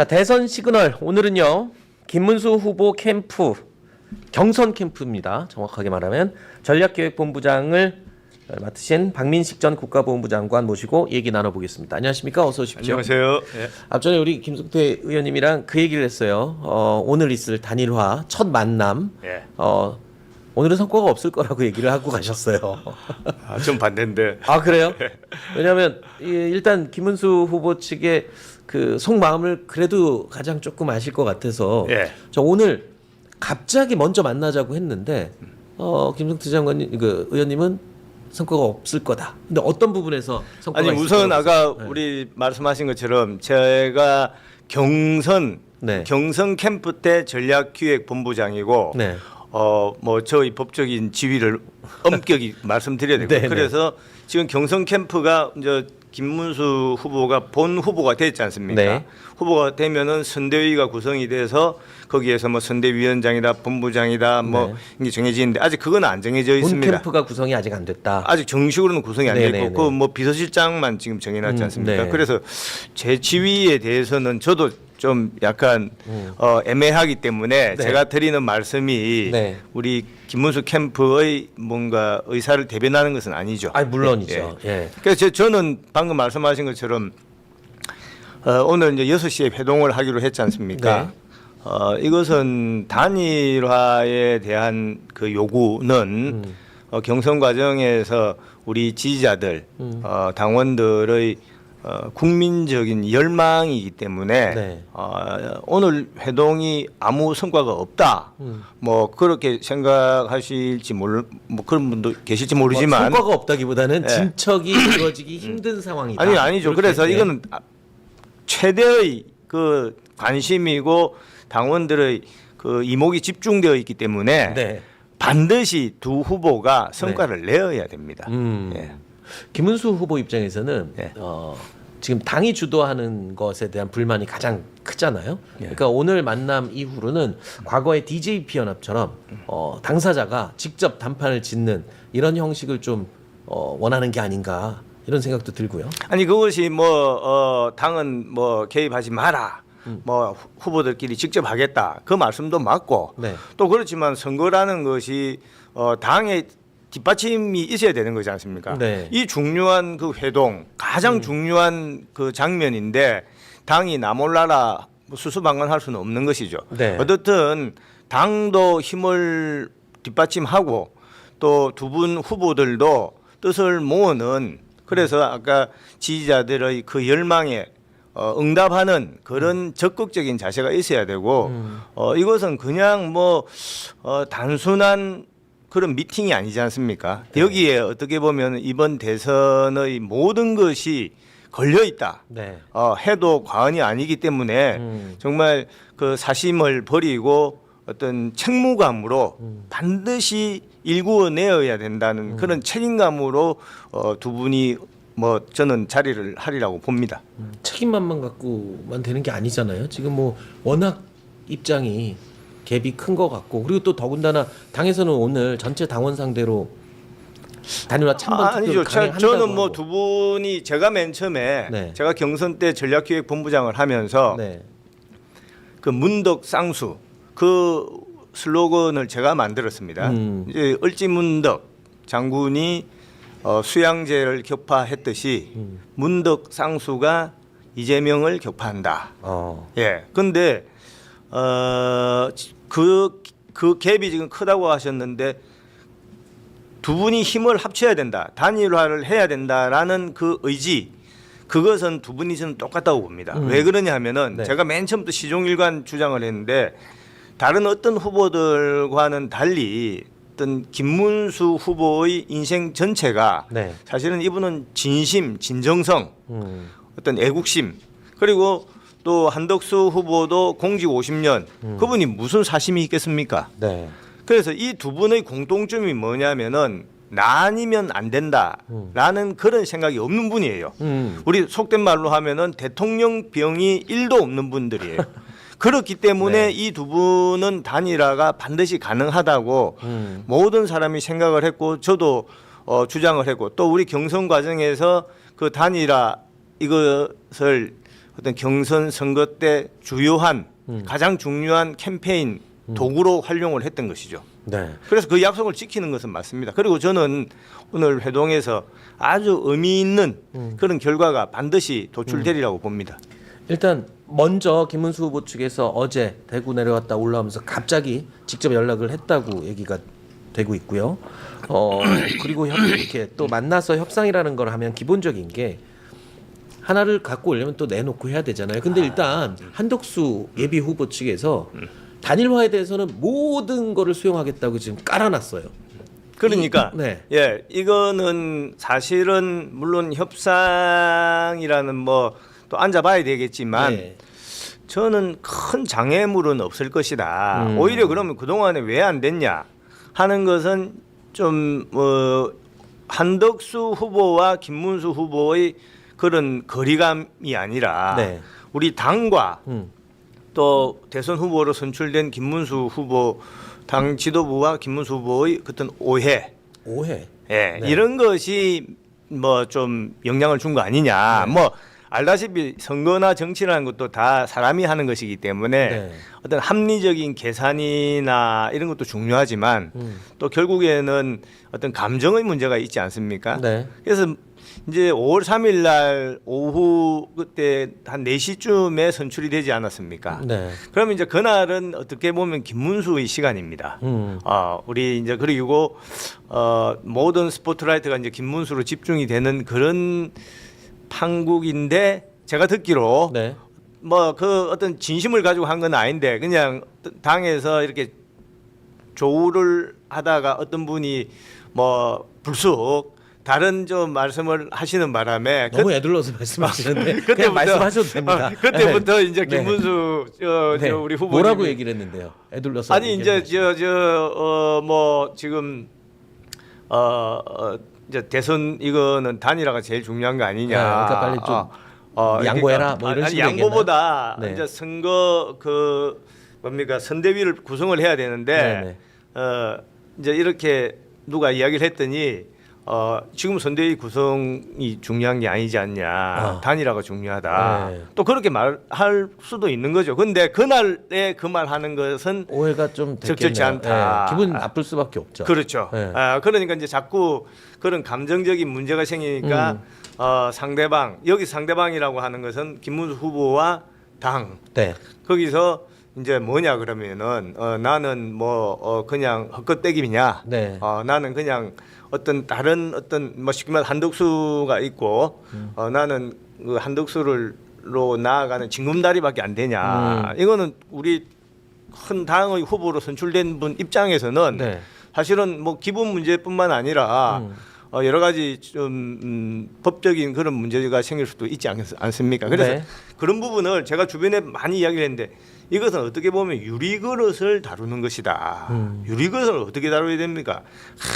자, 대선 시그널 오늘은요. 김문수 후보 캠프 경선 캠프입니다. 정확하게 말하면 전략기획본부장을 맡으신 박민식 전 국가보훈부 장관 모시고 얘기 나눠보겠습니다. 안녕하십니까? 어서 오십시오. 안녕하세요. 예. 앞전에 우리 김성태 의원님이랑 그 얘기를 했어요. 오늘 있을 단일화 첫 만남. 예. 오늘은 성과가 없을 거라고 얘기를 하고 가셨어요. 좀 반대인데. 아, 그래요? 왜냐하면 일단 김문수 후보 측의 그 속마음을 그래도 가장 조금 아실 것 같아서 예. 저 오늘 갑자기 먼저 만나자고 했는데 김성태 장관님 그 의원님은 성과가 없을 거다. 근데 어떤 부분에서 성과가 아니 있을 우선 거라고 아까 보세요? 우리 말씀하신 것처럼 제가 경선 네. 캠프 때 전략기획본부장이고 네. 뭐 저희 법적인 지위를 엄격히 말씀드려야 되고 네, 네. 그래서 지금 경선 캠프가 이제 김문수 후보가 본 후보가 됐지 않습니까? 네. 후보가 되면은 선대위가 구성이 돼서 거기에서 뭐 선대위원장이다, 본부장이다 뭐 네. 이게 정해지는데 아직 그건 안 정해져 본 있습니다. 캠프가 구성이 아직 안 됐다. 아직 정식으로는 구성이 안 돼 네네네. 있고 그 뭐 비서실장만 지금 정해놨지 않습니까? 네. 그래서 제 지위에 대해서는 저도 좀 약간 애매하기 때문에 네. 제가 드리는 말씀이 네. 우리 김문수 캠프의 뭔가 의사를 대변하는 것은 아니죠. 아, 물론이죠. 예. 예. 그래서 저는 방금 말씀하신 것처럼 오늘 이제 6시에 회동을 하기로 했지 않습니까? 네. 이것은 단일화에 대한 그 요구는 경선 과정에서 우리 지지자들, 당원들의 국민적인 열망이기 때문에 네. 오늘 회동이 아무 성과가 없다. 뭐 그렇게 생각하실지 뭐 그런 분도 계실지 모르지만 성과가 없다기보다는 예. 진척이 이루어지기 힘든 상황이다. 아니죠. 이렇게, 그래서 예. 이거는 최대의 그 관심이고 당원들의 그 이목이 집중되어 있기 때문에 네. 반드시 두 후보가 성과를 내어야 됩니다. 예. 김문수 후보 입장에서는 예. 지금 당이 주도하는 것에 대한 불만이 가장 크잖아요. 그러니까 오늘 만남 이후로는 과거의 DJP 연합처럼 당사자가 직접 단판을 짓는 이런 형식을 좀 원하는 게 아닌가 이런 생각도 들고요. 아니 그것이 뭐 당은 뭐 개입하지 마라. 뭐 후보들끼리 직접 하겠다. 그 말씀도 맞고 네. 또 그렇지만 선거라는 것이 당의 뒷받침이 있어야 되는 거지 않습니까? 네. 이 중요한 그 회동 가장 중요한 그 장면인데 당이 나 몰라라 수수방관할 수는 없는 것이죠. 네. 어떻든 당도 힘을 뒷받침하고 또 두 분 후보들도 뜻을 모으는 그래서 아까 지지자들의 그 열망에 응답하는 그런 적극적인 자세가 있어야 되고 이것은 그냥 뭐 단순한 그런 미팅이 아니지 않습니까? 네. 여기에 어떻게 보면 이번 대선의 모든 것이 걸려 있다. 네. 해도 과언이 아니기 때문에 정말 그 사심을 버리고 어떤 책무감으로 반드시 일구어내어야 된다는 그런 책임감으로 두 분이 뭐 저는 자리를 하리라고 봅니다. 책임만만 갖고만 되는 게 아니잖아요. 지금 뭐 워낙 입장이 갭이 큰 것 같고 그리고 또 더군다나 당에서는 오늘 전체 당원 상대로 단일화 찬반 투표를 아니죠. 강행한다고 저는 뭐 하고. 두 분이 제가 맨 처음에 네. 제가 경선 때 전략기획본부장을 하면서 네. 그 문덕 쌍수 그 슬로건을 제가 만들었습니다. 이제 을지문덕 장군이 수양제를 격파했듯이 문덕 쌍수가 이재명을 격파한다. 예. 근데 그 갭이 지금 크다고 하셨는데 두 분이 힘을 합쳐야 된다. 단일화를 해야 된다라는 그 의지 그것은 두 분이서는 똑같다고 봅니다. 왜 그러냐 하면은 네. 제가 맨 처음부터 시종일관 주장을 했는데 다른 어떤 후보들과는 달리 어떤 김문수 후보의 인생 전체가 네. 사실은 이분은 진심, 진정성, 어떤 애국심 그리고 또 한덕수 후보도 공직 50년 그분이 무슨 사심이 있겠습니까? 네. 그래서 이 두 분의 공통점이 뭐냐면은 나 아니면 안 된다라는 그런 생각이 없는 분이에요. 우리 속된 말로 하면은 대통령병이 1도 없는 분들이에요. 그렇기 때문에 네. 이 두 분은 단일화가 반드시 가능하다고 모든 사람이 생각을 했고 저도 주장을 했고 또 우리 경선 과정에서 그 단일화 이것을 어떤 경선 선거 때 주요한 가장 중요한 캠페인 도구로 활용을 했던 것이죠. 네. 그래서 그 약속을 지키는 것은 맞습니다. 그리고 저는 오늘 회동에서 아주 의미 있는 그런 결과가 반드시 도출되리라고 봅니다. 일단 먼저 김문수 후보 측에서 어제 대구 내려왔다 올라오면서 갑자기 직접 연락을 했다고 얘기가 되고 있고요. 그리고 이렇게 또 만나서 협상이라는 걸 하면 기본적인 게 하나를 갖고 오려면 또 내놓고 해야 되잖아요. 근데 일단 한덕수 예비 후보 측에서 단일화에 대해서는 모든 거를 수용하겠다고 지금 깔아놨어요. 그러니까 네. 예, 이거는 사실은 물론 협상이라는 뭐 또 앉아봐야 되겠지만 네. 저는 큰 장애물은 없을 것이다. 오히려 그러면 그동안에 왜 안 됐냐 하는 것은 좀 한덕수 후보와 김문수 후보의 그런 거리감이 아니라 네. 우리 당과 음. 또 대선 후보로 선출된 김문수 후보 당 지도부와 김문수 후보의 어떤 오해, 오해. 예, 네. 이런 것이 뭐 좀 영향을 준 거 아니냐. 네. 뭐 알다시피 선거나 정치라는 것도 다 사람이 하는 것이기 때문에 네. 어떤 합리적인 계산이나 이런 것도 중요하지만 또 결국에는 어떤 감정의 문제가 있지 않습니까? 네. 그래서 이제 5월 3일 날 오후 그때 한 4시쯤에 선출이 되지 않았습니까? 네. 그러면 이제 그날은 어떻게 보면 김문수의 시간입니다. 우리 이제 그리고 모든 스포트라이트가 이제 김문수로 집중이 되는 그런 판국인데 제가 듣기로 네. 뭐 그 어떤 진심을 가지고 한 건 아닌데 그냥 당에서 이렇게 조우를 하다가 어떤 분이 뭐 불쑥 다른 좀 말씀을 하시는 바람에 너무 애들러서 말씀하시는데 그냥 그때부터 말씀하셔도 됩니다. 그때부터 이제 네. 김문수 저 네. 우리 후보님 뭐라고 얘기를 했는데요? 애들러서 아니 이제 뭐 지금 이제 대선 이거는 단일화가 제일 중요한 거 아니냐. 그러니까 빨리 좀 양보해라, 뭐 이런 아니, 식으로 양보보다 얘기했나요? 네. 이제 선거 그 뭡니까 선대위를 구성을 해야 되는데 이제 이렇게 누가 이야기를 했더니 지금 선대위 구성이 중요한 게 아니지 않냐. 단일화가 중요하다. 네. 또 그렇게 말할 수도 있는 거죠. 근데 그날에 그 말하는 것은 오해가 좀 됐겠네요. 적절치 않다. 기분 나쁠 수밖에 없죠. 그렇죠. 네. 그러니까 이제 자꾸 그런 감정적인 문제가 생기니까 상대방 여기 상대방이라고 하는 것은 김문수 후보와 당 네. 거기서 이제 뭐냐 그러면은 나는 뭐 그냥 헛것대기냐. 네. 나는 그냥 어떤 다른 어떤 뭐 쉽게 말해 한덕수가 있고 나는 그 한덕수를로 나아가는 징검다리밖에 안 되냐. 이거는 우리 큰 당의 후보로 선출된 분 입장에서는 네. 사실은 뭐 기본 문제뿐만 아니라 여러 가지 좀 법적인 그런 문제가 생길 수도 있지 않습니까? 그래서 네. 그런 부분을 제가 주변에 많이 이야기를 했는데 이것은 어떻게 보면 유리그릇을 다루는 것이다. 유리그릇을 어떻게 다뤄야 됩니까?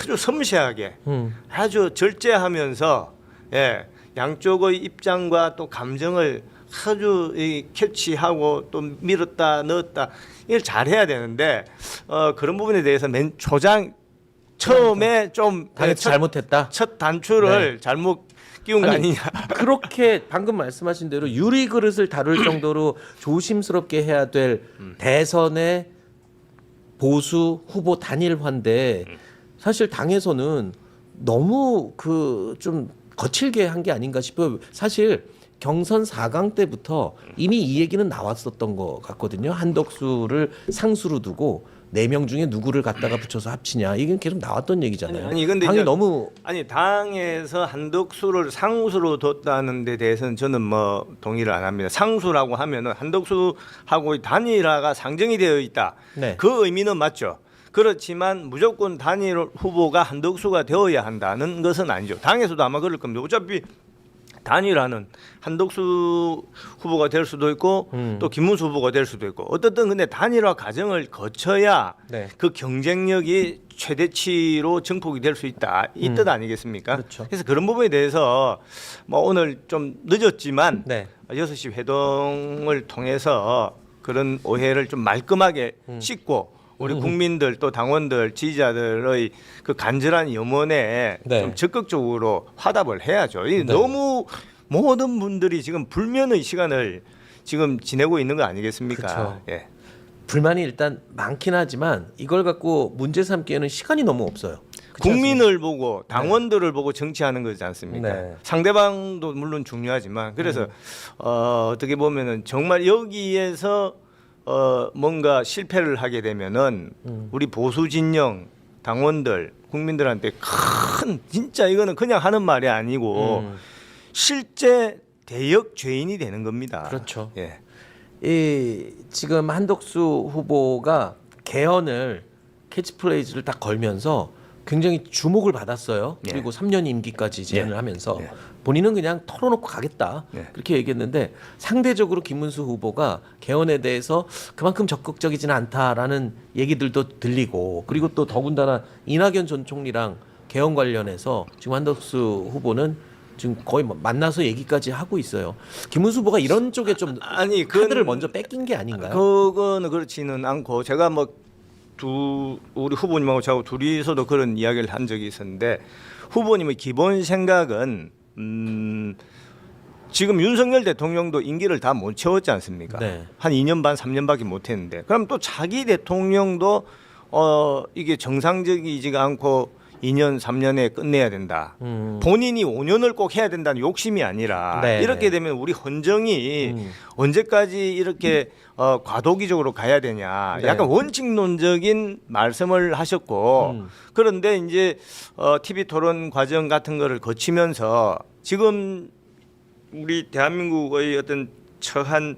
아주 섬세하게, 아주 절제하면서 양쪽의 입장과 또 감정을 아주 캐치하고 또 밀었다 넣었다 이걸 잘해야 되는데 그런 부분에 대해서 맨 초장 처음에 좀 당에서 잘못했다. 첫 단추를 잘못 끼운 거 아니냐. 그렇게 방금 말씀하신 대로 유리 그릇을 다룰 정도로 조심스럽게 해야 될 대선의 보수 후보 단일화인데 사실 당에서는 너무 그 좀 거칠게 한 게 아닌가 싶어요. 사실 경선 4강 때부터 이미 이 얘기는 나왔었던 것 같거든요. 한덕수를 상수로 두고 4명 중에 누구를 갖다가 붙여서 합치냐 이게 계속 나왔던 얘기잖아요. 아니, 근데 당이 이제- 너무 아니 당에서 한덕수를 상수로 뒀다는 데 대해서는 저는 뭐 동의를 안 합니다. 상수라고 하면은 한덕수하고의 단일화가 상정이 되어 있다. 네. 그 의미는 맞죠. 그렇지만 무조건 단일 후보가 한덕수가 되어야 한다는 것은 아니죠. 당에서도 아마 그럴 겁니다. 어차피 단일화는 한덕수 후보가 될 수도 있고 또 김문수 후보가 될 수도 있고 어떻든 근데 단일화 과정을 거쳐야 네. 그 경쟁력이 최대치로 증폭이 될 수 있다 이 뜻 아니겠습니까? 그렇죠. 그래서 그런 부분에 대해서 뭐 오늘 좀 늦었지만 네. 6시 회동을 통해서 그런 오해를 좀 말끔하게 씻고 우리 국민들 또 당원들 지지자들의 그 간절한 염원에 네. 좀 적극적으로 화답을 해야죠. 이 네. 너무 모든 분들이 지금 불면의 시간을 지금 지내고 있는 거 아니겠습니까? 그렇죠. 예. 불만이 일단 많긴 하지만 이걸 갖고 문제 삼기에는 시간이 너무 없어요. 그렇지 국민을 보고 당원들을 보고 정치하는 거지 않습니까? 네. 상대방도 물론 중요하지만 그래서 어떻게 보면은 정말 여기에서 뭔가 실패를 하게 되면은 우리 보수 진영 당원들 국민들한테 큰 진짜 이거는 그냥 하는 말이 아니고 실제 대역 죄인이 되는 겁니다. 그렇죠. 예. 이 지금 한덕수 후보가 개헌을 캐치프레이즈를 딱 걸면서 굉장히 주목을 받았어요. 예. 그리고 3년 임기까지 제안을 예. 하면서 예. 본인은 그냥 털어놓고 가겠다 예. 그렇게 얘기했는데 상대적으로 김문수 후보가 개헌에 대해서 그만큼 적극적이지는 않다라는 얘기들도 들리고 그리고 또 더군다나 이낙연 전 총리랑 개헌 관련해서 지금 한덕수 후보는 지금 거의 만나서 얘기까지 하고 있어요. 김문수 후보가 이런 쪽에 좀 아니 카드를 먼저 뺏긴 게 아닌가요? 그거는 그렇지는 않고 제가 뭐 우리 후보님하고 저하고 둘이서도 그런 이야기를 한 적이 있었는데 후보님의 기본 생각은 지금 윤석열 대통령도 임기를 다 못 채웠지 않습니까? 네. 한 2년 반 3년밖에 못 했는데 그럼 또 자기 대통령도 이게 정상적이지가 않고 2년 3년에 끝내야 된다. 본인이 5년을 꼭 해야 된다는 욕심이 아니라 네, 이렇게 네. 되면 우리 헌정이 언제까지 이렇게 과도기적으로 가야 되냐. 네. 약간 원칙론적인 말씀을 하셨고 그런데 이제 TV 토론 과정 같은 거를 거치면서 지금 우리 대한민국의 어떤 처한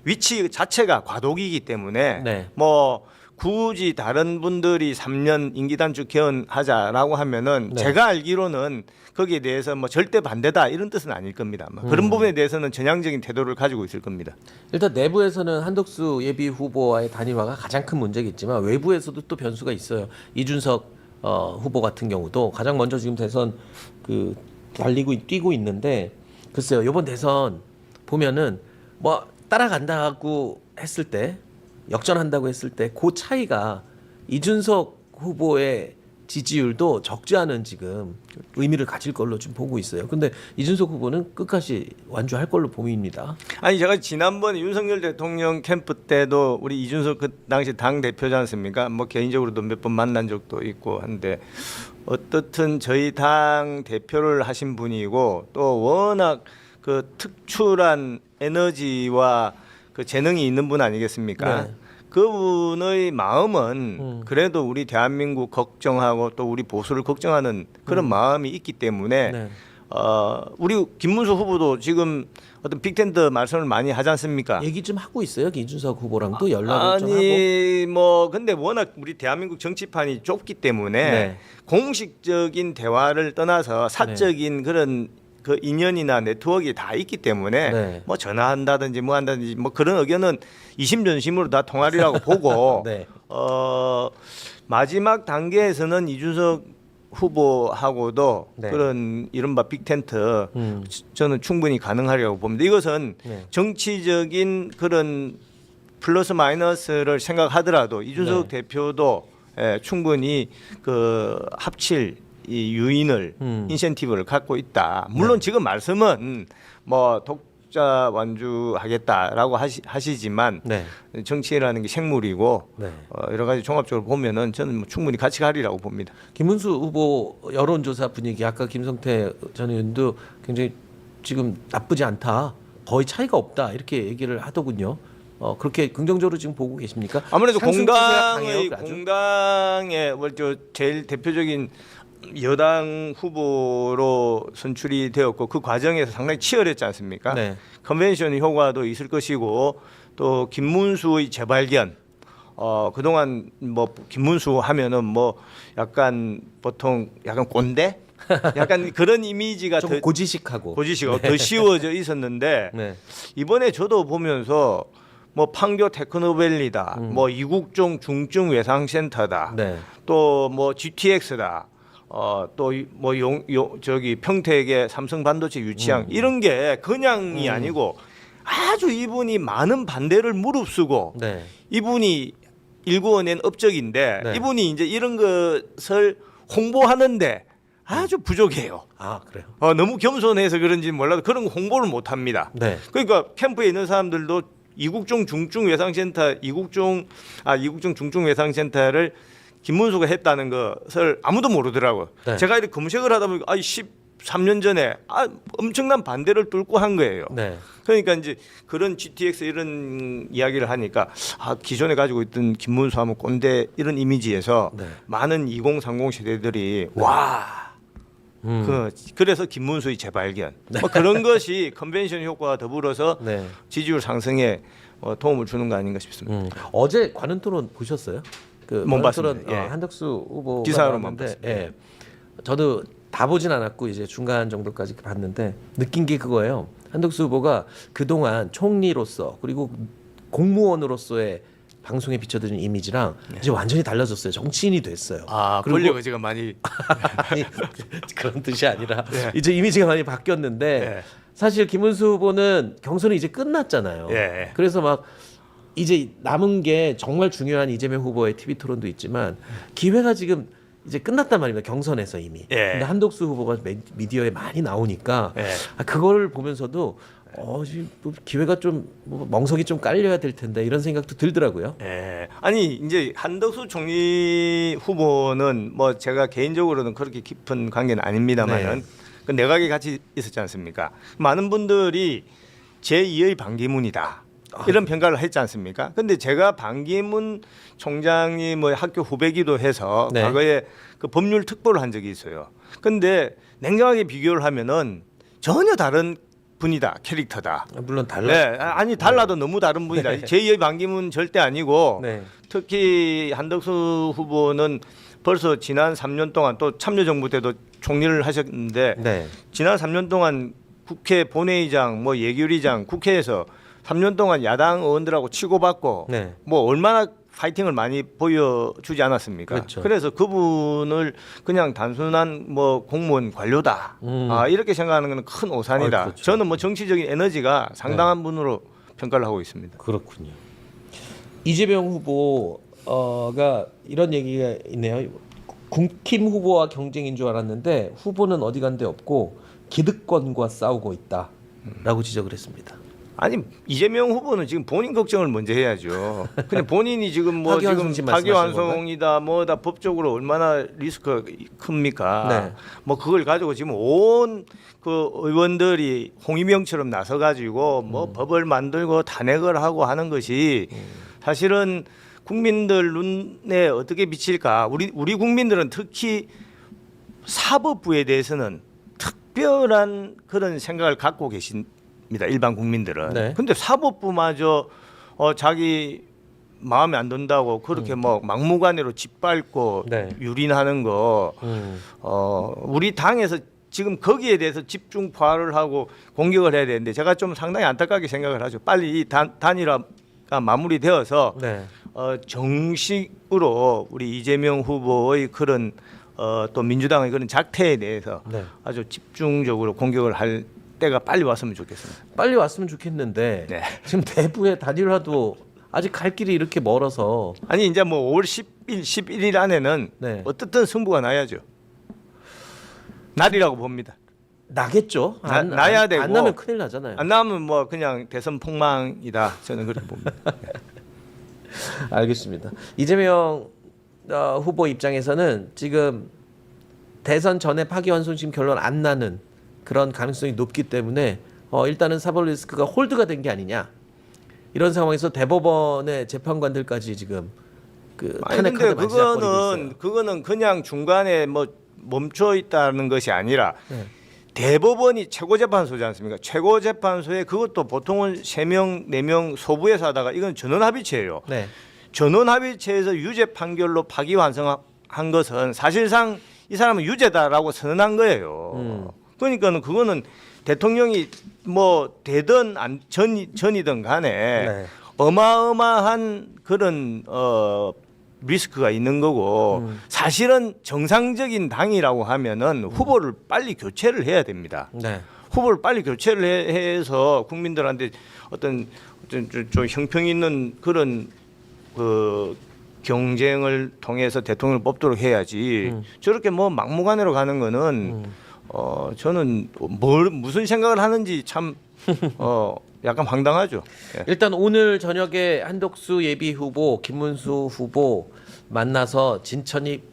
위치 자체가 과도기이기 때문에 네. 뭐 굳이 다른 분들이 3년 임기 단축 개헌하자라고 하면은 네. 제가 알기로는 거기에 대해서 뭐 절대 반대다 이런 뜻은 아닐 겁니다. 그런 부분에 대해서는 전향적인 태도를 가지고 있을 겁니다. 일단 내부에서는 한덕수 예비 후보와의 단일화가 가장 큰 문제겠지만 외부에서도 또 변수가 있어요. 이준석 후보 같은 경우도 가장 먼저 지금 대선 뛰고 있는데 글쎄요. 이번 대선 보면은 뭐 따라간다고 했을 때 역전한다고 했을 때 그 차이가 이준석 후보의 지지율도 적지 않은 지금 의미를 가질 걸로 좀 보고 있어요. 근데 이준석 후보는 끝까지 완주할 걸로 보입니다. 아니 제가 지난번에 윤석열 대통령 캠프 때도 우리 이준석 그 당시 당 대표지 않습니까? 뭐 개인적으로도 몇 번 만난 적도 있고 한데 어떻든 저희 당 대표를 하신 분이고 또 워낙 그 특출한 에너지와 그 재능이 있는 분 아니겠습니까? 네. 그분의 마음은 그래도 우리 대한민국 걱정하고 또 우리 보수를 걱정하는 그런 마음이 있기 때문에 네. 우리 김문수 후보도 지금 어떤 빅텐더 말씀을 많이 하지 않습니까? 얘기 좀 하고 있어요. 이준석 후보랑도 연락을 좀 하고. 아니 뭐 근데 워낙 우리 대한민국 정치판이 좁기 때문에 네. 공식적인 대화를 떠나서 사적인 그런 그 인연이나 네트워크가 다 있기 때문에 네. 뭐 전화한다든지 뭐 한다든지 뭐 그런 의견은 이심전심으로 다 통하리라고 보고 네. 마지막 단계에서는 이준석 후보하고도 네. 그런 이른바 빅텐트 저는 충분히 가능하리라고 봅니다. 이것은 네. 정치적인 그런 플러스 마이너스를 생각하더라도 이준석 네. 대표도 충분히 그 합칠 이 유인을 인센티브를 갖고 있다. 물론 지금 말씀은 뭐 독자 완주하겠다라고 하시지만 네. 정치라는 게 생물이고 네. 여러 가지 종합적으로 보면은 저는 뭐 충분히 같이 가리라고 봅니다. 김문수 후보 여론조사 분위기 아까 김성태 전 의원도 굉장히 지금 나쁘지 않다. 거의 차이가 없다. 이렇게 얘기를 하더군요. 그렇게 긍정적으로 지금 보고 계십니까? 아무래도 상승 추세가 강해요, 아주? 공당의 뭐저 제일 대표적인 여당 후보로 선출이 되었고 그 과정에서 상당히 치열했지 않습니까? 네. 컨벤션 효과도 있을 것이고 또 김문수의 재발견. 그동안 뭐 김문수 하면은 뭐 약간 보통 약간 꼰대? 약간 그런 이미지가 좀 더 고지식하고. 더 씌워져 있었는데 네. 이번에 저도 보면서 뭐 판교 테크노밸리다, 뭐 이국종 중증 외상센터다, 네. 또 뭐 GTX다, 또 뭐 저기 평택의 삼성 반도체 유치장 이런 게 그냥이 아니고 아주 이분이 많은 반대를 무릅쓰고 네. 이분이 일구어낸 업적인데 네. 이분이 이제 이런 것을 홍보하는데 아주 부족해요. 아 그래요. 너무 겸손해서 그런지 몰라도 그런 홍보를 못 합니다. 네. 그러니까 캠프에 있는 사람들도 이국종 중증 외상센터 이국종 중증 외상센터를 김문수가 했다는 것을 아무도 모르더라고요. 네. 제가 이렇게 검색을 하다 보니까 13년 전에 엄청난 반대를 뚫고 한 거예요. 네. 그러니까 이제 그런 GTX 이런 이야기를 하니까 기존에 가지고 있던 김문수 하면 꼰대 이런 이미지에서 네. 많은 2030 세대들이 그래서 김문수의 재발견 뭐 그런 것이 컨벤션 효과와 더불어서 네. 지지율 상승에 도움을 주는 거 아닌가 싶습니다. 어제 관훈토론 보셨어요? 그 못 관훈토론 봤습니다. 예. 한덕수 후보가 기사로만 나왔는데, 봤습니다. 예. 저도 다 보진 않았고 이제 중간 정도까지 봤는데 느낀 게 그거예요. 한덕수 후보가 그동안 총리로서 그리고 공무원으로서의 방송에 비춰드린 이미지랑 이제 완전히 달라졌어요. 정치인이 됐어요. 그리고 권력 의지가 많이 아니 그런 뜻이 아니라 네. 이제 이미지가 많이 바뀌었는데 네. 사실 김문수 후보는 경선이 이제 끝났잖아요. 예. 그래서 막 이제 남은 게 정말 중요한 이재명 후보의 TV 토론도 있지만 기회가 지금 이제 끝났단 말입니다. 경선에서 이미. 예. 근데 한덕수 후보가 미디어에 많이 나오니까 예. 그걸 보면서도 지금 뭐 기회가 좀뭐 멍석이 좀 깔려야 될 텐데 이런 생각도 들더라고요. 예. 아니 이제 한덕수 총리 후보는 뭐 제가 개인적으로는 그렇게 깊은 관계는 아닙니다만은 네. 그 내각에 같이 있었지 않습니까? 많은 분들이 제2의 반기문이다. 이런 평가를 했지 않습니까? 근데 제가 반기문 총장이 뭐 학교 후배기도 해서 네. 과거에 그 법률 특보를 한 적이 있어요. 근데 냉정하게 비교를 하면은 전혀 다른 분이다, 캐릭터다. 물론 달라. 네, 아니 달라도 너무 다른 분이다. 네. 제2의 반기문 절대 아니고 네. 특히 한덕수 후보는 벌써 지난 3년 동안 또 참여정부 때도 총리를 하셨는데 네. 지난 3년 동안 국회 본회의장, 뭐 예결위장, 국회에서 3년 동안 야당 의원들하고 치고받고 네. 뭐 얼마나 파이팅을 많이 보여주지 않았습니까? 그렇죠. 그래서 그분을 그냥 단순한 뭐 공무원 관료다 이렇게 생각하는 것은 큰 오산이다. 그렇죠. 저는 뭐 정치적인 에너지가 상당한 분으로 평가를 하고 있습니다. 그렇군요. 이재명 후보가 이런 얘기가 있네요. 국힘 후보와 경쟁인 줄 알았는데 후보는 어디 간 데 없고 기득권과 싸우고 있다라고 지적을 했습니다. 아니 이재명 후보는 지금 본인 걱정을 먼저 해야죠. 그냥 본인이 지금 뭐 파기환송 지금 말씀하시는 파기환송이다 뭐다 법적으로 얼마나 리스크가 큽니까? 네. 뭐 그걸 가지고 지금 온 그 의원들이 홍위병처럼 나서 가지고 뭐 법을 만들고 탄핵을 하고 하는 것이 사실은 국민들 눈에 어떻게 비칠까? 우리 국민들은 특히 사법부에 대해서는 특별한 그런 생각을 갖고 계십니다. 일반 국민들은. 네. 근데 사법부마저 자기 마음에 안 든다고 그렇게 뭐 막무가내로 짓밟고 네. 유린하는 거 우리 당에서 지금 거기에 대해서 집중 포화를 하고 공격을 해야 되는데 제가 좀 상당히 안타깝게 생각을 하죠. 빨리 이 단일화가 마무리되어서 네. 정식으로 우리 이재명 후보의 그런 또 민주당의 그런 작태에 대해서 네. 아주 집중적으로 공격을 할 때가 빨리 왔으면 좋겠습니다. 빨리 왔으면 좋겠는데 네. 지금 내부의 단일화도 아직 갈 길이 이렇게 멀어서 아니 이제 뭐 5월 10일, 11일 안에는 네. 어떻든 승부가 나야죠. 날이라고 봅니다. 나겠죠. 나야 되고 안 나면 큰일 나잖아요. 안 나면 뭐 그냥 대선 폭망이다. 저는 그렇게 봅니다. 알겠습니다. 이재명 후보 입장에서는 지금 대선 전에 파기환송심 결론 안 나는 그런 가능성이 높기 때문에 일단은 사법 리스크가 홀드가 된 게 아니냐 이런 상황에서 대법원의 재판관들까지 지금 그 아니 탄핵 근데 카드 만지작거리고 있어요. 그거는 그냥 중간에 뭐 멈춰 있다는 것이 아니라 네. 대법원이 최고재판소지 않습니까? 최고재판소에 그것도 보통은 3명, 4명 소부에서 하다가 이건 전원합의체예요. 네. 전원합의체에서 유죄 판결로 파기환송한 것은 사실상 이 사람은 유죄다라고 선언한 거예요. 그러니까는 그거는 대통령이 뭐 되든 전이든 간에 네. 어마어마한 그런 리스크가 있는 거고 사실은 정상적인 당이라고 하면은 후보를 빨리 교체를 해야 됩니다. 네. 후보를 빨리 교체를 해서 국민들한테 어떤 좀 형평 있는 그런 그 경쟁을 통해서 대통령을 뽑도록 해야지. 저렇게 뭐 막무가내로 가는 거는 저는 무슨 생각을 하는지 참 약간 황당하죠. 예. 일단 오늘 저녁에 한덕수 예비 후보, 김문수 후보 만나서 진척이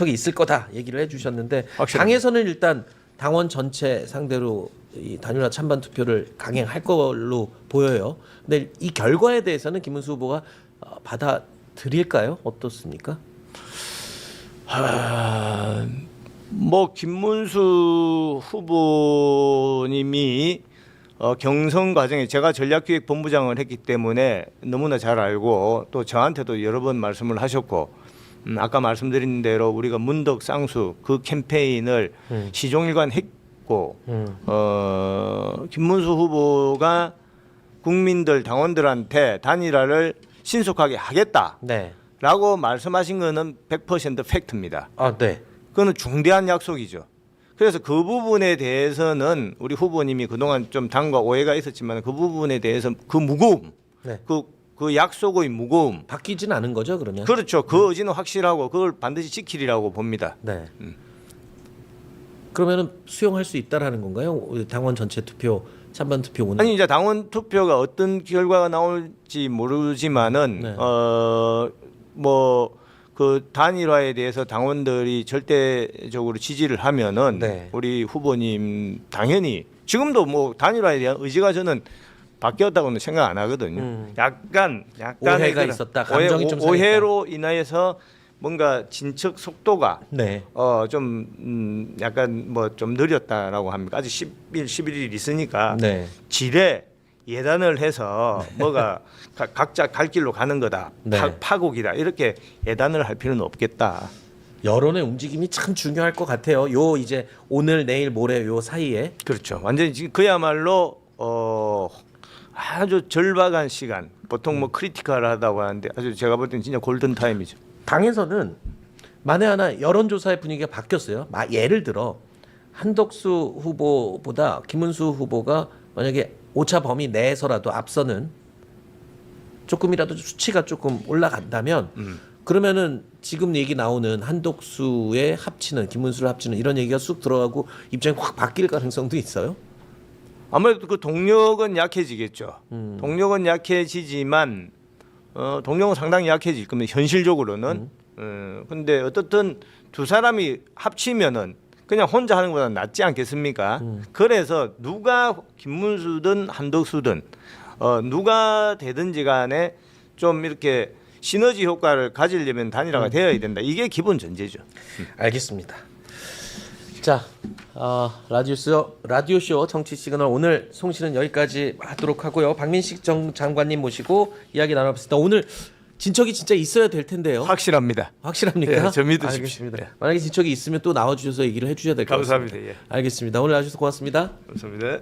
있을 거다 얘기를 해주셨는데 확실합니다. 당에서는 일단 당원 전체 상대로 이 단일화 찬반 투표를 강행할 걸로 보여요. 근데 이 결과에 대해서는 김문수 후보가 받아들일까요? 어떻습니까? 뭐 김문수 후보님이 경선 과정에 제가 전략기획본부장을 했기 때문에 너무나 잘 알고 또 저한테도 여러 번 말씀을 하셨고 아까 말씀드린 대로 우리가 문덕 쌍수 그 캠페인을 시종일관 했고 김문수 후보가 국민들 당원들한테 단일화를 신속하게 하겠다라고 네. 말씀하신 거는 100% 팩트입니다. 아, 네. 그거는 중대한 약속이죠. 그래서 그 부분에 대해서는 우리 후보님이 그동안 좀 당과 오해가 있었지만 그 부분에 대해서 그 무거움, 네. 그 약속의 무거움, 바뀌진 않은 거죠, 그러면? 그렇죠. 그 의지는 확실하고 그걸 반드시 지키리라고 봅니다. 네. 그러면은 수용할 수 있다라는 건가요? 우리 당원 전체 투표, 찬반 투표 오늘. 아니 이제 당원 투표가 어떤 결과가 나올지 모르지만은 네. 뭐 그 단일화에 대해서 당원들이 절대적으로 지지를 하면은 네. 우리 후보님 당연히 지금도 뭐 단일화에 대한 의지가 저는 바뀌었다고는 생각 안 하거든요. 약간 오해가 있었다. 감정이 좀 상했다. 오해로 인하여서 뭔가 진척 속도가 네. 좀 약간 뭐 좀 느렸다라고 합니다. 아직 10일, 11일 있으니까 네. 지레 예단을 해서 뭐가 각자 갈 길로 가는 거다. 네. 파국이다. 이렇게 예단을 할 필요는 없겠다. 여론의 움직임이 참 중요할 것 같아요. 요 이제 오늘 내일 모레 요 사이에. 그렇죠. 완전히 지금 그야말로 아주 절박한 시간. 보통 뭐 크리티컬하다고 하는데 아주 제가 볼 때는 진짜 골든 타임이죠. 당에서는 만에 하나 여론조사의 분위기가 바뀌었어요. 예를 들어 한덕수 후보보다 김문수 후보가 만약에 오차 범위 내에서라도 앞서는 조금이라도 수치가 조금 올라간다면 그러면은 지금 얘기 나오는 한덕수의 합치는 김문수를 합치는 이런 얘기가 쑥 들어가고 입장이 확 바뀔 가능성도 있어요. 아무래도 그 동력은 약해지겠죠. 동력은 약해지지만 동력은 상당히 약해질 겁니다. 현실적으로는. 근데 어떻든 두 사람이 합치면은 그냥 혼자 하는 것보다 낫지 않겠습니까? 그래서 누가 김문수든 한덕수든 누가 되든지 간에 좀 이렇게 시너지 효과를 가지려면 단일화가 되어야 된다. 이게 기본 전제죠. 알겠습니다. 자, 라디오쇼 정치 시그널 오늘 송신은 여기까지 하도록 하고요. 박민식 장관님 모시고 이야기 나눠봤습니다. 오늘 진척이 진짜 있어야 될 텐데요. 확실합니다. 확실합니까? 저 믿으십시오. 알겠습니다. 네. 만약에 진척이 있으면 또 나와주셔서 얘기를 해주셔야 될 것 같습니다. 감사합니다. 예. 알겠습니다. 오늘 와주셔서 고맙습니다. 감사합니다.